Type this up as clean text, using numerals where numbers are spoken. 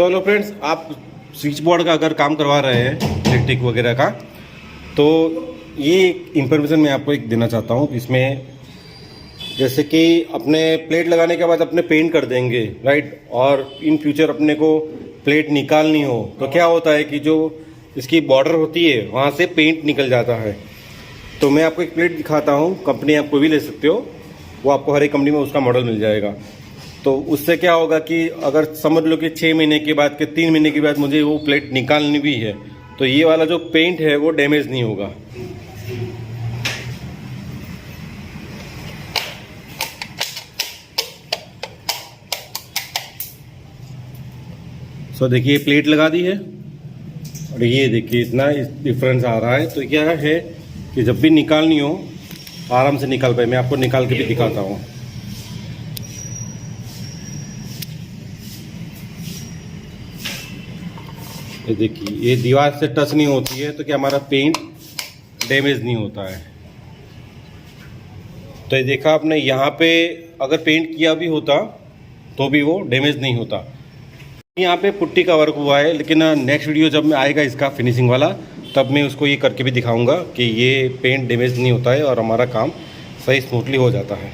So hello friends, आप switch board का अगर काम करवा रहे हैं इलेक्ट्रिक वगैरह का, तो ये इंफॉर्मेशन मैं आपको एक देना चाहता हूँ। इसमें जैसे कि अपने प्लेट लगाने के बाद अपने पेंट कर देंगे, राइट, और इन फ्यूचर अपने को प्लेट निकालनी हो तो क्या होता है कि जो इसकी बॉर्डर होती है वहाँ से पेंट निकल जाता है। तो मैं आपको एक प्लेट दिखाता हूँ, कंपनी आप कोई भी ले सकते हो, वो आपको हर एक कंपनी में उसका मॉडल मिल जाएगा। तो उससे क्या होगा कि अगर समझ लो कि 6 महीने के बाद के 3 महीने के बाद मुझे वो प्लेट निकालनी भी है तो ये वाला जो पेंट है वो डैमेज नहीं होगा। सो देखिए प्लेट लगा दी है और ये देखिए इतना डिफरेंस आ रहा है। तो क्या है कि जब भी निकालनी हो आराम से निकाल पाए। मैं आपको निकाल के भी दिखाता हूँ। ये देखिए, ये दीवार से टच नहीं होती है तो क्या हमारा पेंट डैमेज नहीं होता है। तो ये देखा आपने, यहाँ पे अगर पेंट किया भी होता तो भी वो डैमेज नहीं होता। यहाँ पे पुट्टी का वर्क हुआ है, लेकिन नेक्स्ट वीडियो जब में आएगा इसका फिनिशिंग वाला, तब मैं उसको ये करके भी दिखाऊंगा कि ये पेंट डैमेज नहीं होता है और हमारा काम सही स्मूथली हो जाता है।